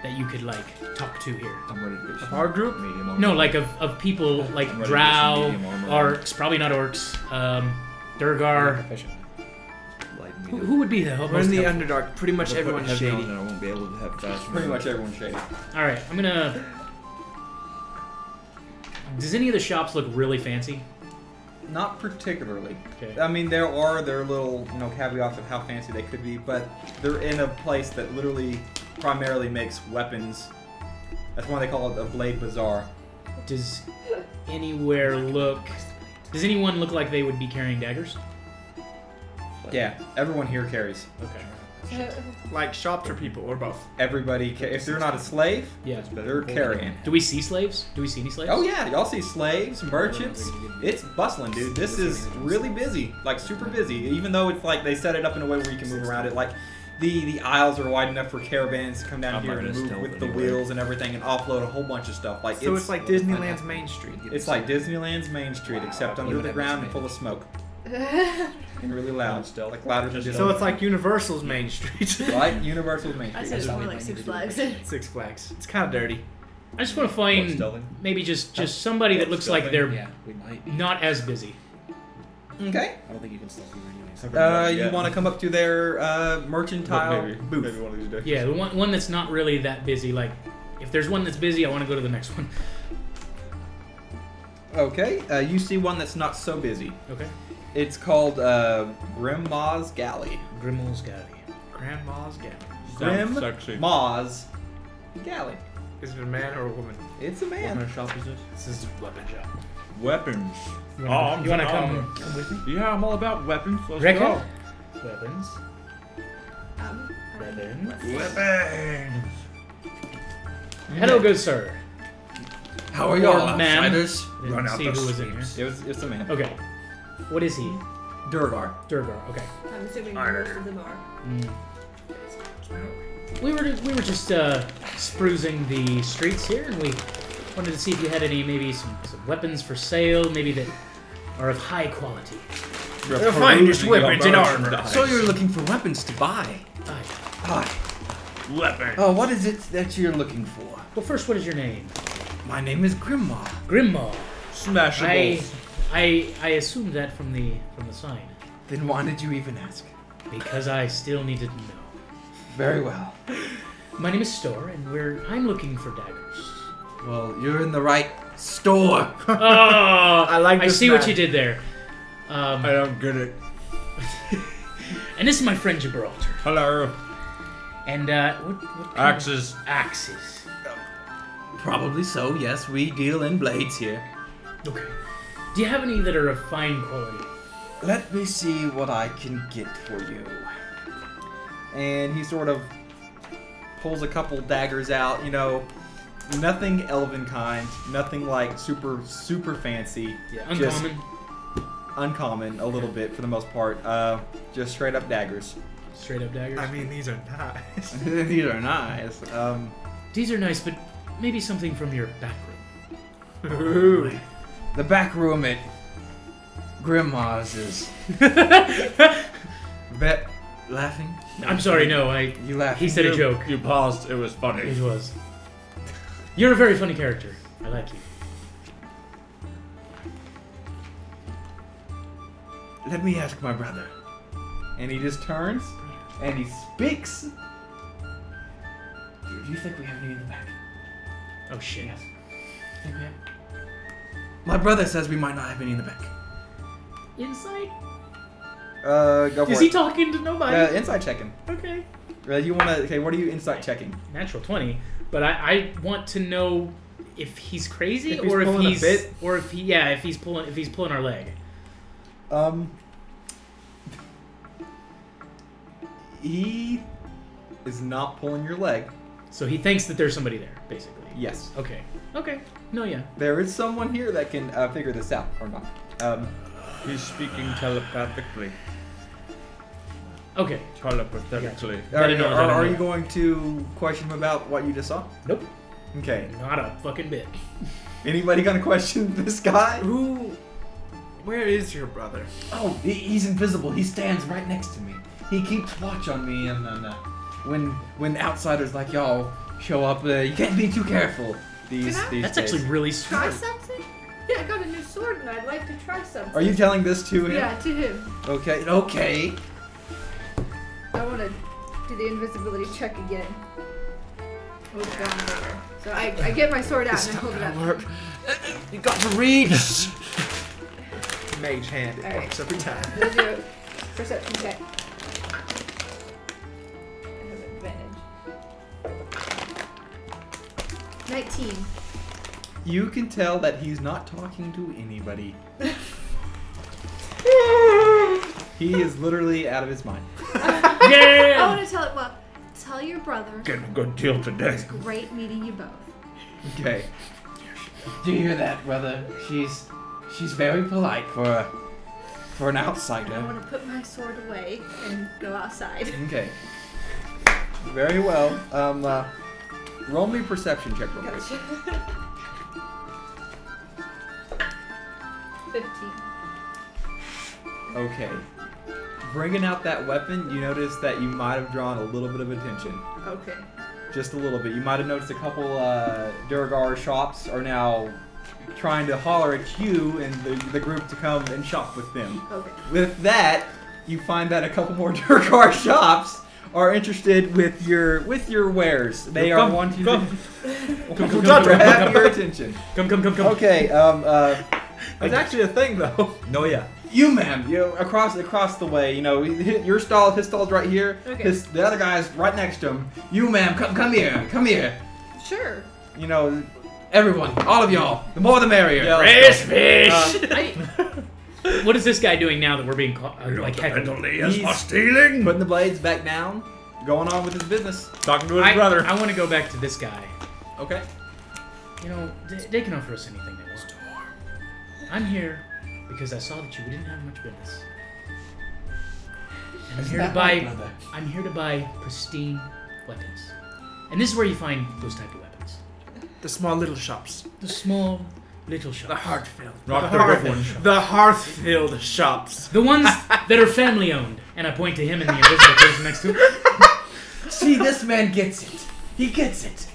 that you could like talk to here? I'm ready to Of our group? medium armor. No, like of people like I'm ready to drow, do some medium armor. orcs, probably not orcs, Durgar. Efficient. Light Who, medium. who would be the We're in the helpful? Underdark. Pretty much If I put everyone's heavy on, shady. then I won't be able to have fast. Pretty much everyone's shady. All right, I'm gonna. Does any of the shops look really fancy? Not particularly. Okay. I mean, there are their little, caveats of how fancy they could be, but they're in a place that literally primarily makes weapons. That's why they call it a Blade Bazaar. Does anyone look like they would be carrying daggers? Yeah, everyone here carries. Okay. Like shops or people, or both. Everybody, if they're not a slave, Yeah. they're carrying. Do we see slaves? Do we see any slaves? Oh yeah, y'all see slaves, merchants. It's bustling, dude. This is really busy, like super busy. Even though it's like they set it up in a way where you can move around it. Like the aisles are wide enough for caravans to come down I'm here not and gonna move stealth with the anywhere. wheels and everything and offload a whole bunch of stuff. Like So it's like Disneyland's Main Street. It's like Disneyland's Main Street, except under the ground and full of smoke and really loud, Stealth. like louder than So it's like Universal's Main Street. right. Universal's Main I Street. said it's more like Six Flags. Six Flags. It's kind of dirty. I just want to find Stealthing? maybe just somebody that looks like they're Yeah, we might. not as busy. Okay. I don't think you can stealth here anyways. You want to come up to their mercantile maybe booth? one of these days. Yeah, the one that's not really that busy. Like, if there's one that's busy, I want to go to the next one. Okay. You see one that's not so busy. Okay. It's called Grandma's Galley. Grimmel's Galley. Grandma's Galley. Sounds sexy. Grandma's Galley. Is it a man or a woman? It's a What kind man. of shop is this? This is a weapon shop. Weapons. You wanna come with me? Yeah, I'm all about weapons. Let's Rikka? go. Weapons. Weapons. Weapons. Hello, good sir. How are y'all, y'all, ma'am? outsiders? Didn't Run out see the who was in here. sleeves. It's a man. Okay. What is he? Durgar. Durgar. Okay. I'm assuming most of them are. We were just sprucing the streets here, and we wanted to see if you had any maybe some weapons for sale, maybe that are of high quality. The finest weapons and armor. So you're looking for weapons to buy? Aye. Hi. Weapon. Oh, what is it that you're looking for? Well, first, what is your name? My name is Grandma. Grimmaw. Smashables. I assumed that from the sign Then why did you even ask? because I still needed to know. Very well. My name is Stor, and I'm looking for daggers. Well, you're in the right store. Oh, I like I this see what man. you did there. I don't get it. And this is my friend Gibraltar. Hello. And what kind of- Axes. Axes. Probably so, yes. We deal in blades here. Okay. Do you have any that are of fine quality? Let me see what I can get for you. And he sort of pulls a couple daggers out, nothing elven kind, nothing like super fancy. Yeah, Just uncommon. uncommon a little bit for the most part. Just straight up daggers. Straight up daggers. I mean, these are nice. These are nice. These are nice, but maybe something from your back room. Ooh. The back room at Grandma's is Bet laughing. I'm sorry, no, You laugh. he said a joke. You paused. It was funny. It was. You're a very funny character. I like you. Let me ask my brother. And he just turns and he speaks. Do you think we have any in the back? Oh shit. Yes. My brother says we might not have any in the back. Insight? Go for Is it. he talking to nobody? Inside checking. Okay. You wanna? Okay, what are you inside checking? Natural 20, but I want to know if he's crazy If he's or if pulling a he's bit? or if he's pulling our leg. He is not pulling your leg. So he thinks that there's somebody there, basically. Yes. Okay. Okay. No, yeah. There is someone here that can figure this out, or not. He's speaking telepathically. Okay. Telepathically. Are you going to question him about what you just saw? Nope. Okay. Not a fucking bit. Anybody gonna question this guy? Where is your brother? Oh, he's invisible. He stands right next to me. He keeps watch on me, and when outsiders like y'all show up, you can't be too careful. These That's days. actually really Try smart. something? Yeah, I got a new sword and I'd like to try something. Are you telling this to him? Yeah, to him. Okay. Okay. I want to do the invisibility check again. With Dawnbringer. So I get my sword out and I hold it up. Work. You got to read. Mage hand. It All right. works every time. We'll do a perception check. I have advantage. 19. You can tell that he's not talking to anybody. He is literally out of his mind. I want to tell it. Well, tell your brother. Getting a good deal today. It's great meeting you both. Okay. Do you hear that, brother? She's very polite for an I outsider. want to put my sword away and go outside. Okay. Very well. Roll me a perception check real quick. Gotcha. 15. Okay. Bringing out that weapon, you notice that you might have drawn a little bit of attention. Okay. Just a little bit. You might have noticed a couple Durgar shops are now trying to holler at you and the group to come and shop with them. Okay. With that, you find that a couple more Durgar shops are interested with your wares. They are wanting to grab your attention. Come. Okay, it's actually a thing though. No, yeah. You, ma'am, across the way. You know, your stall, his stall's right here. Okay. The other guy's right next to him. You, ma'am, come here. Sure. You know, everyone, all of y'all, the more the merrier. Fresh fish. What is this guy doing now that we're being like heckled? He's stealing. putting the blades back down, going on with his business. Talking to his brother. I want to go back to this guy. Okay. You know, they can offer us anything they want. I'm here because I saw that you didn't have much business. And I'm here to buy pristine weapons. And this is where you find those type of weapons. The small little shops. The small little shops. The heart-filled. Not the the heart- big one. The hearth-filled shops. The ones that are family owned. And I point to him and the invisible person next to him. See, this man gets it. He gets it.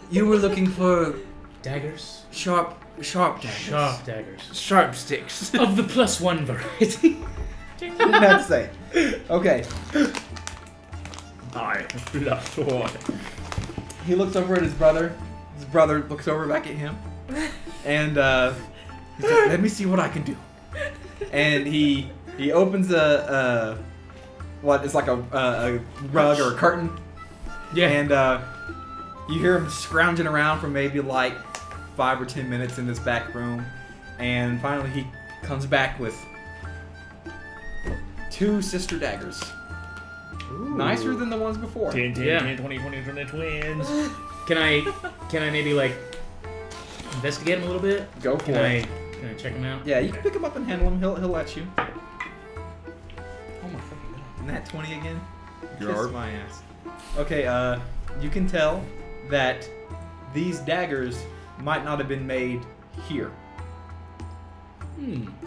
You were looking for Daggers. sharp daggers. Sharp daggers. Sharp sticks. Of the +1 variety. Didn't have to say. Okay. I plus one. He looks over at his brother. His brother looks over back at him. And he's like, let me see what I can do. And he opens what is like a rug or a curtain. Yeah. And you hear him scrounging around for maybe like 5 or 10 minutes in this back room. And finally he comes back with 2 sister daggers. Ooh. Nicer than the ones before. 10, 10, Yeah. 10, 20, 20, 20 twins. Can I maybe like investigate him a little bit? Go for Can it. I check him out? Yeah, you can pick him up and handle him. He'll let you. Oh my fucking god. Isn't that 20 again? Yarp. Kiss my ass. Okay, you can tell that these daggers might not have been made here.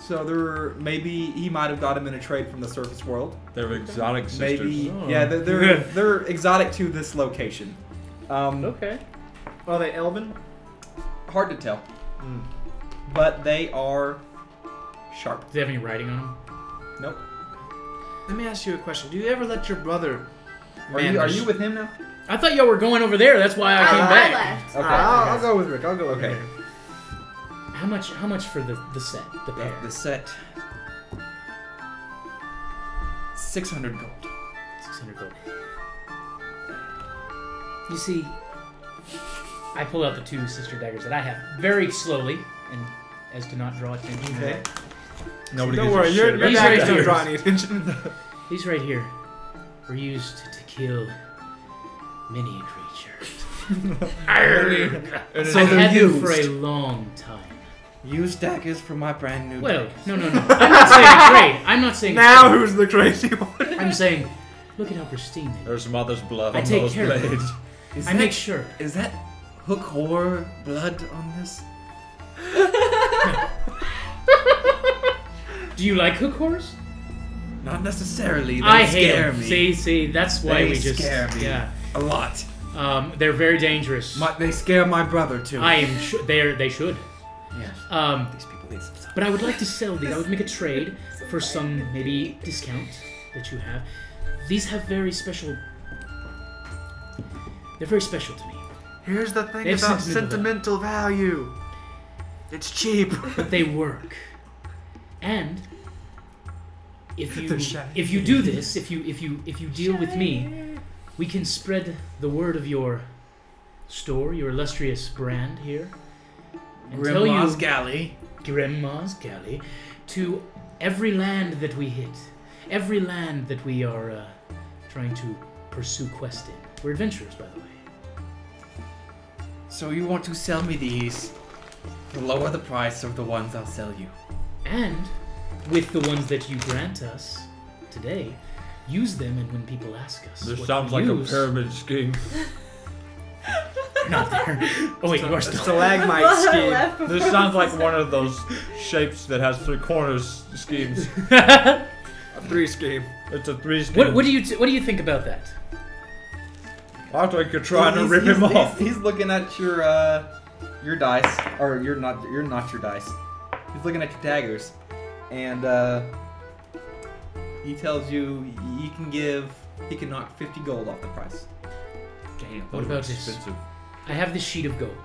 So maybe he might have got him in a trade from the surface world. They're exotic sisters. Maybe, yeah, they're exotic to this location. Okay. Are they elven? Hard to tell, but they are sharp. Do they have any writing on them? Nope. Let me ask you a question. Do you ever let your brother... Are you with him now? I thought y'all were going over there. That's why I came I back. left. Okay. I'll go with Rick. I'll go with Okay. Rick. How much for the set, the pair? The set. 600 gold. 600 gold. You see, I pull out the 2 sister daggers that I have very slowly, and as to not draw attention. Okay. Nobody Don't gives worry, a your shit about These daggers right don't here. draw any attention. These right here were used to kill many creatures. So I've they're had them used. for a long time. Use daggers for my brand new. Well, daggers. no. I'm not saying it's great. I'm not saying Now it's who's the crazy one? great. I'm saying, look at how pristine they are. There's mother's blood I on take those care of blades. them. Is I that- make sure. Is that hook horror blood on this? Do you like hook horrors? Not necessarily. They I hate scare them. me. See, that's why They we just scare me. yeah. A lot. They're very dangerous. They scare my brother too. I am sure they should. Yes. These people need some stuff. But I would like to sell these. I would make a trade for some maybe discount that you have. These have very special. They're very special to me. Here's the thing They have about sentimental sentimental value. It's cheap. But they work. And They're shiny. if you do this, if you deal with me, we can spread the word of your store, your illustrious brand here, and tell Grandma's you galley. Grandma's Galley to every land that we hit, every land that we are trying to pursue quest in. We're adventurers, by the way. So you want to sell me these to lower the price of the ones I'll sell you? And with the ones that you grant us today, use them, and when people ask us, This what sounds to like use, a pyramid scheme. Not there. Oh wait, you are still. Stalagmite scheme. This sounds like one of those shapes that has 3 corners schemes. A 3 scheme. It's a 3 scheme. What do you think about that? I think you're trying to He's- rip he's- him off. He's looking at your dice, or you're not your dice. He's looking at your daggers, and he tells you he can knock 50 gold off the price. Damn, What about this? expensive. I have this sheet of gold.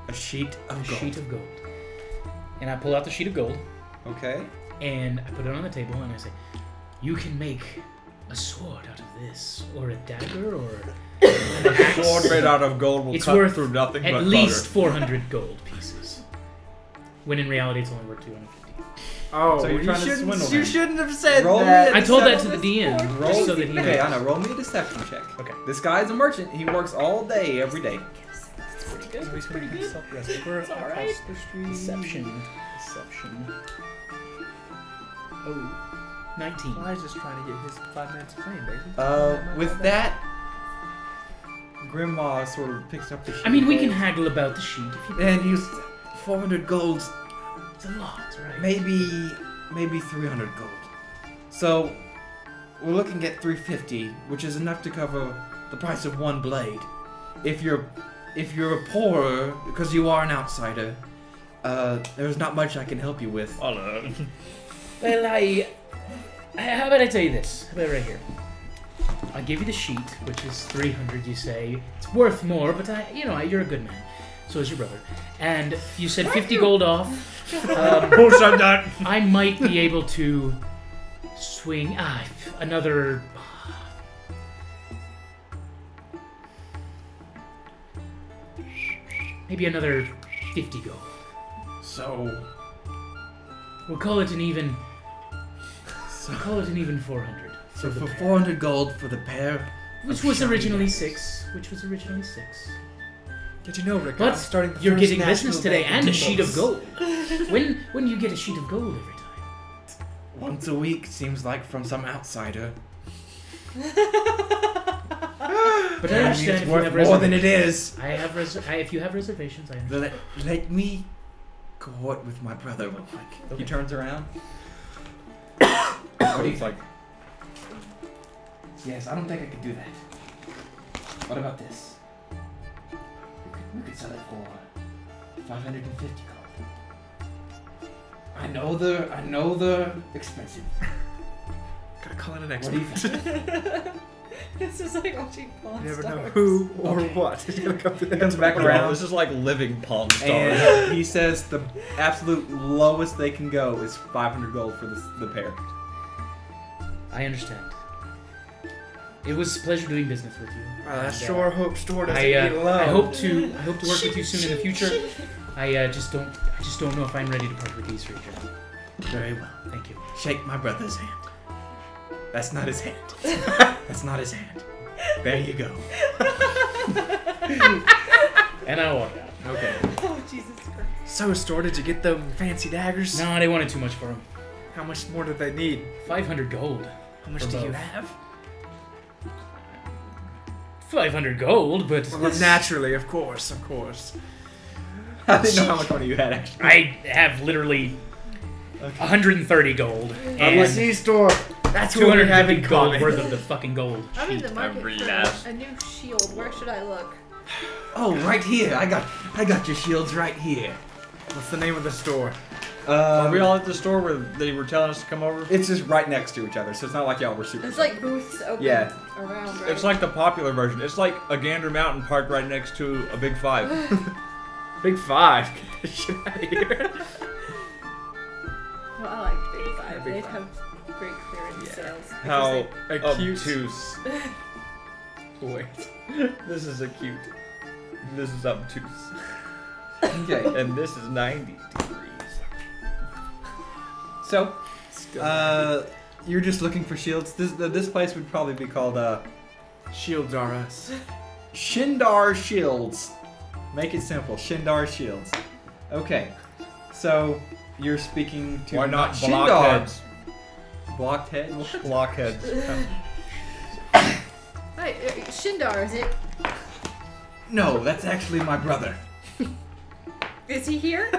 A sheet of A gold. sheet of gold. And I pull out the sheet of gold, Okay. and I put it on the table, and I say, "You can make a sword out of this, or a dagger, or an axe. Sword made out of gold will It's cut worth through nothing at but least butter. 400 gold pieces." When in reality, it's only worth 250. Oh, So you're trying to shouldn't- swindle you him. shouldn't have said Roll that. me I told that to Deception. the DM, Roll. just so that he Okay, I knows. know. Roll me a deception check. Okay. This guy's a merchant. He works all day, every day. It's pretty good. It's alright. Deception. Oh. 19. Fly's just trying to get his 5 minutes of fame, baby. With that, Grandma sort of picks up the sheet. I mean, of we can gold, haggle about the sheet if you and use 400 gold, It's a lot, right? maybe 300 gold. So we're looking at 350, which is enough to cover the price of one blade. If you're poorer, because you are an outsider, there's not much I can help you with. Hello. Well, how about I tell you this? How about right here? I'll give you the sheet, which is 300. You say it's worth more, but you're a good man. So is your brother. And you said 50 gold off. Who said that? I might be able to swing another. Maybe another 50 gold. So We'll call it an even. We'll call it an even 400. So the for pair. 400 gold for the pair, Which of was shiny originally daggers. 6. Which was originally 6. Did you know, Rick? But I'm starting the you're first getting national business today bank and a of sheet of Deimos. gold. When do you get a sheet of gold every time? Once a week seems like from some outsider. But I I mean, understand it's if you worth have more than reservations. it is. If you have reservations, I understand. Let me cohort with my brother look like? Okay. He turns around. What do you think? Yes, I don't think I could do that. What about this? We could sell it for 550 gold. I know they're expensive. Gotta call it an What do you expert. think? This is like watching Pawn You never know Stars. who or Okay. what is gonna come to He comes back around. This is like living Palm Stars. And he says the absolute lowest they can go is 500 gold for the pair. I understand. It was a pleasure doing business with you. I And, sure hope Stor doesn't I get low. hope to work with you soon in the future. I just don't know if I'm ready to part with these region. Very well. Thank you. Shake my brother's hand. That's not his hand. That's not his hand. There you go. And I walk out. Okay. Oh, Jesus Christ. So, Stor, did you get the fancy daggers? No, they wanted too much for him. How much more did they need? 500 gold. How much For do you both. have? 500 gold, but Well, naturally, of course. I didn't know how much money you had actually. I have literally 130 gold I'm and a sea Stor. That's what we have 250 in gold common. worth of the fucking gold. I'm in the market every for last- a new shield. Where should I look? Oh, right here. I got your shields right here. What's the name of the store? Are we Um, all at the store where they were telling us to come over? it's just right next to each other, so it's not like y'all were super. It's like booths open Yeah. around, right? It's like the popular version. It's like a Gander Mountain park right next to a Big Five. Big Five. Get the shit out of here. Well, I like Big Five. Big They'd Five. have great clearance sales. How Acute. obtuse. Wait. This is acute. This is obtuse. Okay. And this is 90 degrees. So, you're just looking for shields. This place would probably be called Shields are us. Shindar Shields. Make it simple. Shindar Shields. Okay. So you're speaking to Why not Shindar. blockheads? Blockheads? Blockheads. Right, Shindar, is it? No, that's actually my brother. Is he here?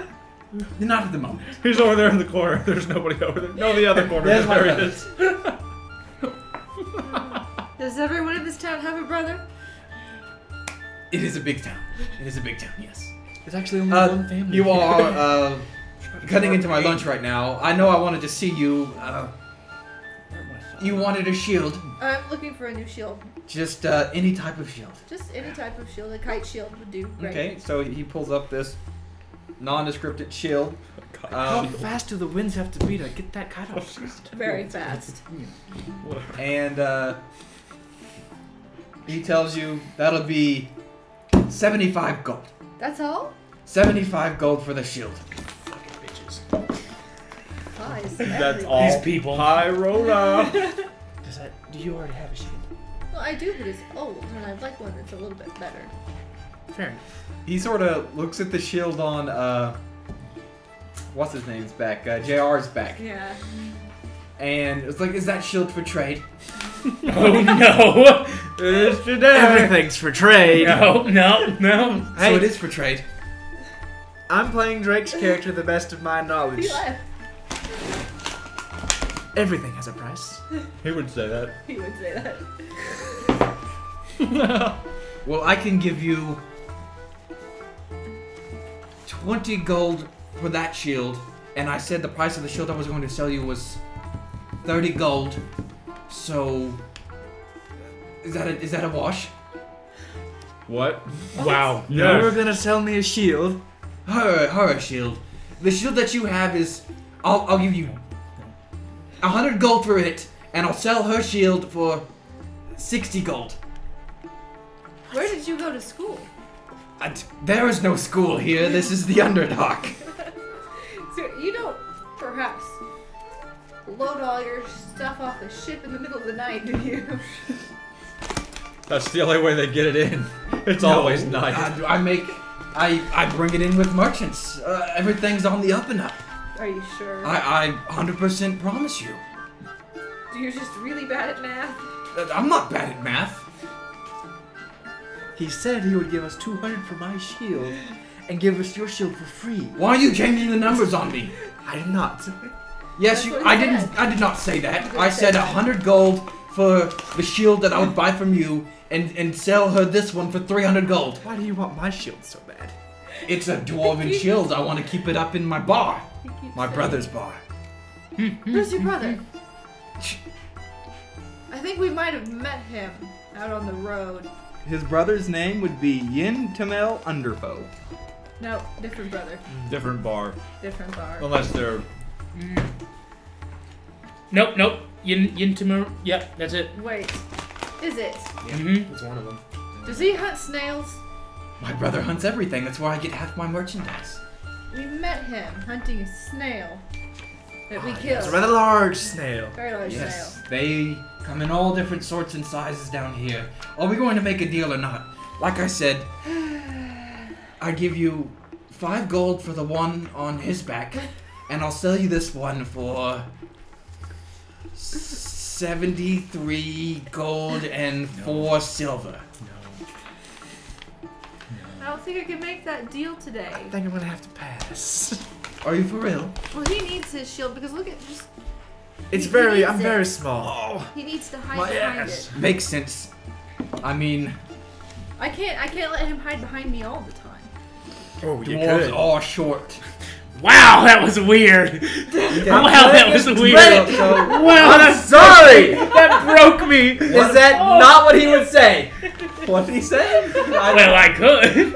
Not at the moment. He's over there in the corner. There's nobody over there. No, the other corner. There's my There he brother. is. Does everyone in this town have a brother? It is a big town. It is a big town. Yes. It's actually only one family. You are cutting into my lunch right now. I know I wanted to see you. You wanted a shield. I'm looking for a new shield. Just any type of shield. Just any type of shield. A kite shield would do. Great. Okay, so he pulls up this nondescript shield. How fast do the winds have to be to get that cut off? Very fast. And he tells you that'll be 75 gold. That's all? 75 gold for the shield. Fucking bitches. Flies. That's everywhere. all. These people. High roller. Do you already have a shield? Well, I do, but it's old, and I'd like one that's a little bit better. Fair enough. He sort of looks at the shield on what's his name's back, JR's back, Yeah. and it's like, is that shield for trade? Oh no! It's today. Everything's for trade. No. So it is for trade. I'm playing Drake's character to the best of my knowledge. He left. Everything has a price. He would say that. He would say that. Well, I can give you 20 gold for that shield, and I said the price of the shield I was going to sell you was 30 gold. So is that a wash? What? Wow. You Yes. were gonna sell me a shield. Her shield. The shield that you have is I'll give you 100 gold for it, and I'll sell her shield for 60 gold. Where did you go to school? There is no school here. This is the Underdark. So you don't, perhaps, load all your stuff off the ship in the middle of the night, do you? That's the only way they get it in. It's always night. I bring it in with merchants. Everything's on the up and up. Are you sure? I 100% promise you. You're just really bad at math? I'm not bad at math. He said he would give us 200 for my shield, and give us your shield for free. Why are you changing the numbers on me? I did not. Yes, That's you. what he I didn't. said. I did not say that. You did I say said that. 100 gold for the shield that I would buy from you, and sell her this one for 300 gold. Why do you want my shield so bad? It's a dwarven shield. I want to keep it up in my bar, He keeps my saying- brother's bar. Who's your brother? I think we might have met him out on the road. His brother's name would be Yin Tamel Underfoe. No, different brother. Different bar. Different bar. Unless they're. Nope. Yintimur. Yep, that's it. Wait, is it? Yeah, Mhm. it's one of them. Does he hunt snails? My brother hunts everything. That's where I get half my merchandise. We met him hunting a snail that we It's killed. a rather large snail. Very large Yes, snail. they come in all different sorts and sizes down here. Are we going to make a deal or not? Like I said, I give you 5 gold for the one on his back, and I'll sell you this one for 73 gold and 4 silver. I don't think I can make that deal I today. think I'm gonna have to pass. Are you for real? Well, he needs his shield because look at just. It's He very. needs I'm it. very small. Oh, He needs to hide My behind ass. it. makes sense. I mean, I can't let him hide behind me all the time. Oh, dwarves are short. Wow, that was weird. Wow, that was weird. Great. Wow, I'm sorry. that broke me. Is that not what he would say? What did he say? Well, I could.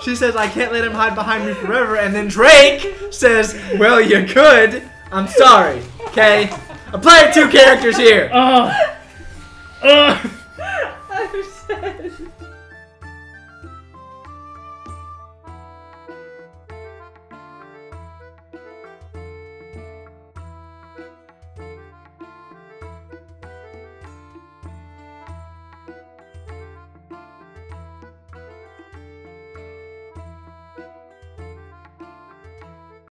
She says, I can't let him hide behind me forever. And then Drake says, well, you could. I'm sorry. Okay? I'm playing 2 characters here. Oh. I'm sad.